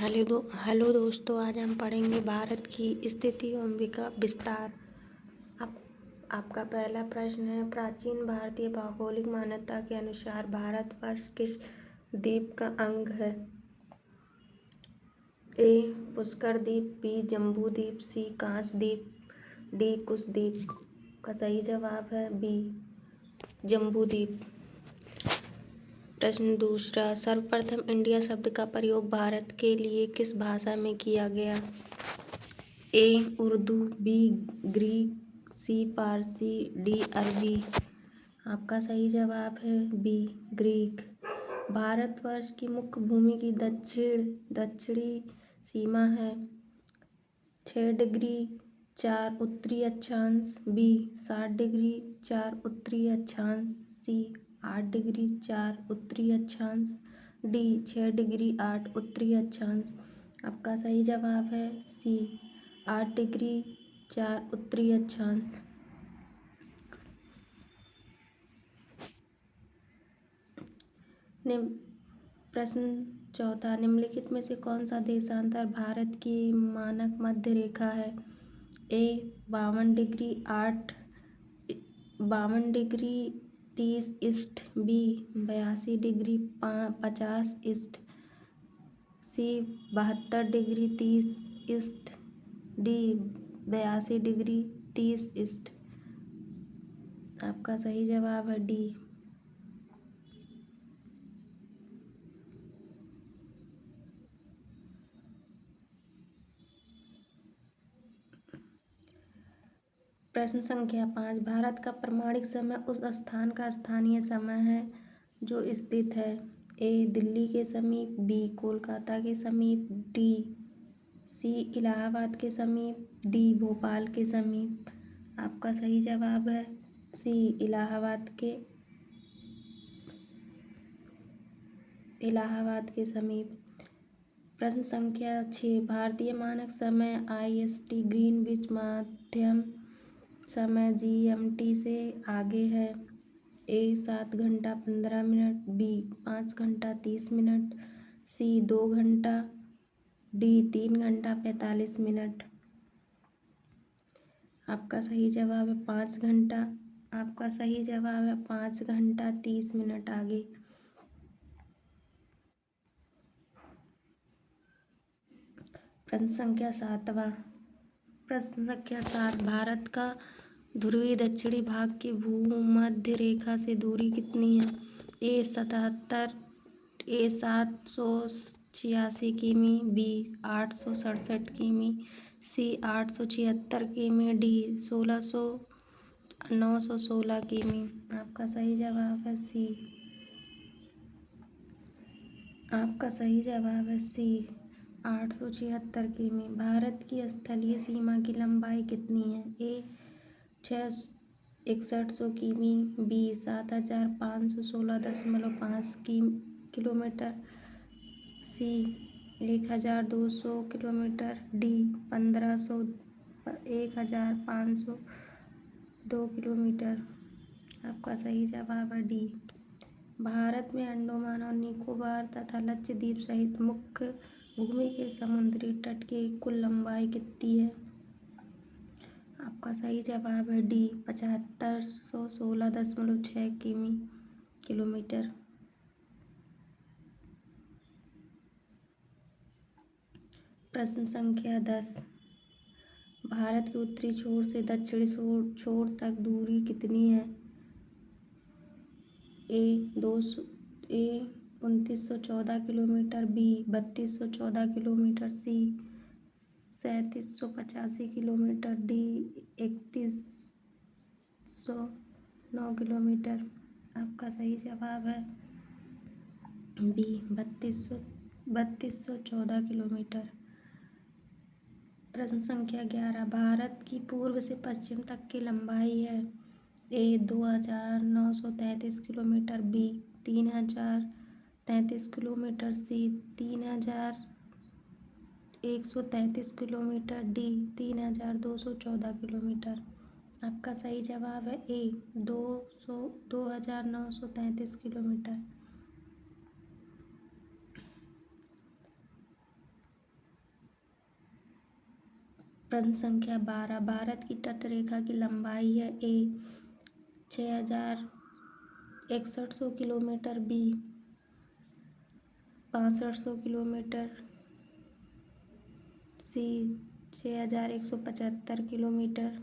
Hello दोस्तों, आज हम पढ़ेंगे भारत की स्थिति एवं विस्तार। अब आपका पहला प्रश्न है, प्राचीन भारतीय भौगोलिक मान्यता के अनुसार भारतवर्ष किस द्वीप का अंग है? ए पुष्कर द्वीप, बी जम्बू द्वीप, सी कांस द्वीप, डी कुश द्वीप। का सही जवाब है बी जम्बू द्वीप। प्रश्न दूसरा, सर्वप्रथम इंडिया शब्द का प्रयोग भारत के लिए किस भाषा में किया गया? ए उर्दू, बी ग्रीक, सी फारसी, डी अरबी। आपका सही जवाब है बी ग्रीक। भारतवर्ष की मुख्य भूमि की दक्षिणी सीमा है 6 डिग्री 4 उत्तरी अक्षांश, बी 7 डिग्री 4 उत्तरी अक्षांश, सी 8 डिग्री 4 उत्तरी अक्षांश, डी 6 डिग्री 8 उत्तरी अक्षांश। आपका सही जवाब है सी 8 डिग्री 4 उत्तरी अक्षांश। प्रश्न चौथा, निम्नलिखित में से कौन सा देशांतर भारत की मानक मध्य रेखा है? A 52 degree 30 east, B 82 degree 50 east, C 72 degree 30 east, D 82 degree 30 east. आपका सही जवाब है डी। प्रश्न संख्या 5, भारत का प्रमाणिक समय उस स्थान का स्थानीय समय है जो स्थित है ए दिल्ली के समीप, बी कोलकाता के समीप, सी इलाहाबाद के समीप, डी भोपाल के समीप। आपका सही जवाब है सी इलाहाबाद के समीप। प्रश्न संख्या 6, भारतीय मानक समय IST ग्रीनविच मध्यम समय GMT से आगे है ए 7 घंटा 15 मिनट, बी 5 घंटा 30 मिनट, सी 2 घंटा, डी 3 घंटा 45 मिनट। आपका सही जवाब है 5 घंटा। आपका सही जवाब है 5 घंटा 30 मिनट आगे। प्रश्न संख्या 7, भारत का ध्रुवीय दक्षिणी भाग की भूमध्य रेखा से दूरी कितनी है? ए 786 किमी, बी 867 किमी, सी 876 किमी, डी 916 किमी। आपका सही जवाब है सी। आपका सही जवाब है सी 876 किमी। भारत की स्थलीय सीमा की लंबाई कितनी है? ए 6100 किमी, बी 7516.5 किलोमीटर, सी 1200 किलोमीटर, डी 1500 किलोमीटर। आपका सही जवाब है डी। भारत में अंडमान और निकोबार तथा लक्षद्वीप सहित मुख्य भूमि के समुद्री तट की कुल लंबाई कितनी है? आपका सही जवाब है डी 7516.6 किलोमीटर। प्रश्न संख्या 10, भारत के उत्तरी छोर से दक्षिणी छोर तक दूरी कितनी है? ए 2914 किलोमीटर, बी 3214 किलोमीटर, सी 3785 किलोमीटर, डी 3109 किलोमीटर। आपका सही जवाब है बी 3214 किलोमीटर। प्रश्न संख्या 11, भारत की पूर्व से पश्चिम तक की लंबाई है ए 2933 किलोमीटर, बी 3033 किलोमीटर, सी 3133 किलोमीटर, डी 3214 किलोमीटर। आपका सही जवाब है ए 2933 किलोमीटर। प्रश्न संख्या 12, भारत की तटरेखा की लंबाई है ए 6100 किलोमीटर, बी 6500 किलोमीटर, सी 6175 किलोमीटर,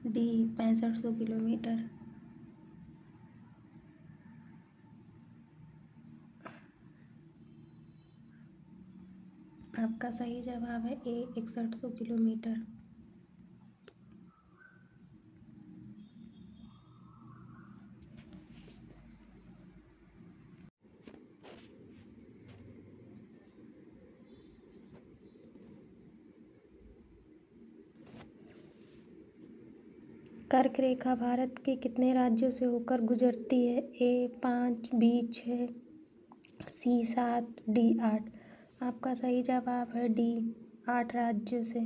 डी 6500 किलोमीटर। आपका सही जवाब है ए 6100 किलोमीटर। कर्क रेखा भारत के कितने राज्यों से होकर गुजरती है? ए 5, बी 6, सी 7, डी 8। आपका सही जवाब है डी 8 राज्यों से।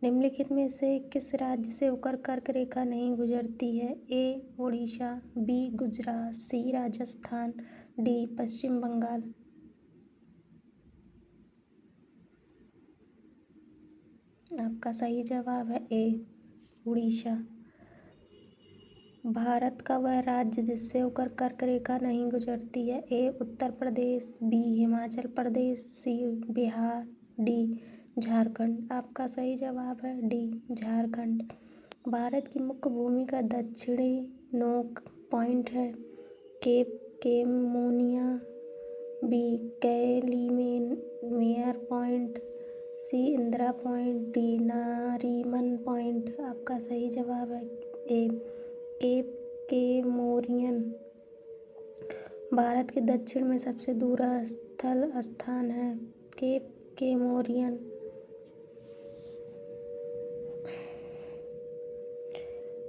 निम्नलिखित में से किस राज्य से होकर कर्क रेखा नहीं गुजरती है? ए उड़ीसा, बी गुजरात, सी राजस्थान, डी पश्चिम बंगाल। आपका सही जवाब है ए उड़ीसा। भारत का वह राज्य जिससे होकर कर्क रेखा नहीं गुजरती है? ए उत्तर प्रदेश, बी हिमाचल प्रदेश, सी बिहार, डी झारखंड। आपका सही जवाब है डी झारखंड। भारत की मुख्य भूमि का दक्षिणी नोक पॉइंट है? केप केमोनिया, B Calimere point, C Indira point, D Nariman point. आपका सही जवाब है ए केप केमोरियन। भारत के दक्षिण में सबसे दूरस्थ स्थान है? केप केमोरियन।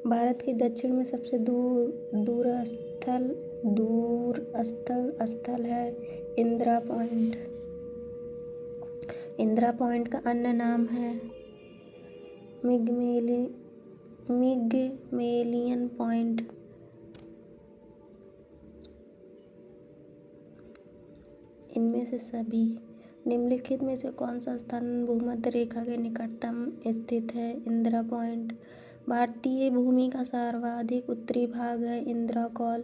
भारत के दक्षिण में सबसे दूरस्थ स्थल है इंदिरा पॉइंट। इंदिरा पॉइंट का अन्य नाम है मिगमेलियन पॉइंट। इनमें से सभी निम्नलिखित में से कौन सा स्थान भूमध्य रेखा के निकटतम स्थित है? इंदिरा पॉइंट। भारतीय भूमि का सर्वाधिक उत्तरी भाग है इंदिरा कॉल।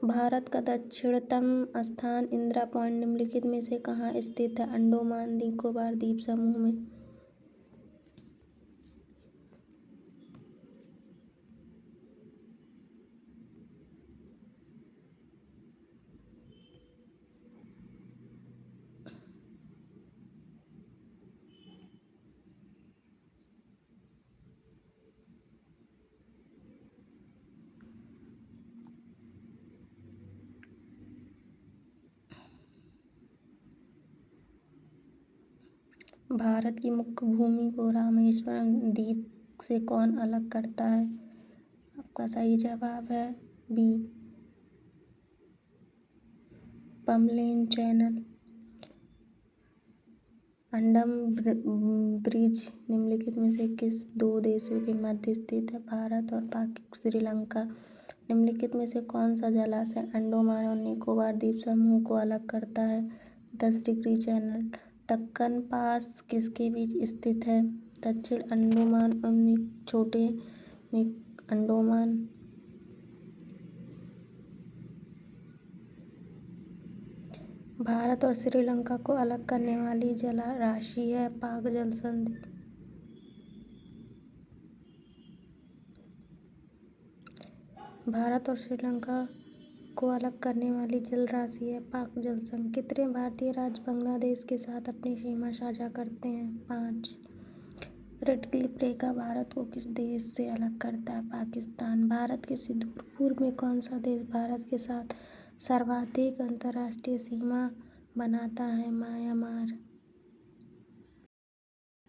भारत का दक्षिणतम स्थान इंदिरा पॉइंट निम्नलिखित में से कहाँ स्थित है? अंडमान निकोबार द्वीप समूह में। भारत की मुख्य भूमि को रामेश्वरम द्वीप से कौन अलग करता है? आपका सही जवाब है बी पम्पलेन चैनल। अंडमान ब्रिज निम्नलिखित में से किस दो देशों के मध्य स्थित है? भारत और श्रीलंका। निम्नलिखित में से कौन सा जलाशय अंडमान और निकोबार द्वीप समूह को अलग करता है? 10 डिग्री चैनल। दक्कन पास किसके बीच स्थित है? दक्षिण अंडमान और छोटे अंडमान। भारत और श्रीलंका को अलग करने वाली जलराशि है पाक जल संधि। भारत और श्रीलंका को अलग करने वाली जल राशि है पाक जल संधि। कितने भारतीय राज्य बांग्लादेश के साथ अपनी सीमा साझा करते हैं? 5। रेड क्लिफ रेखा भारत को किस देश से अलग करता है? पाकिस्तान। भारत के सुदूर पूर्व में कौन सा देश भारत के साथ सर्वाधिक अंतर्राष्ट्रीय सीमा बनाता है? म्यांमार।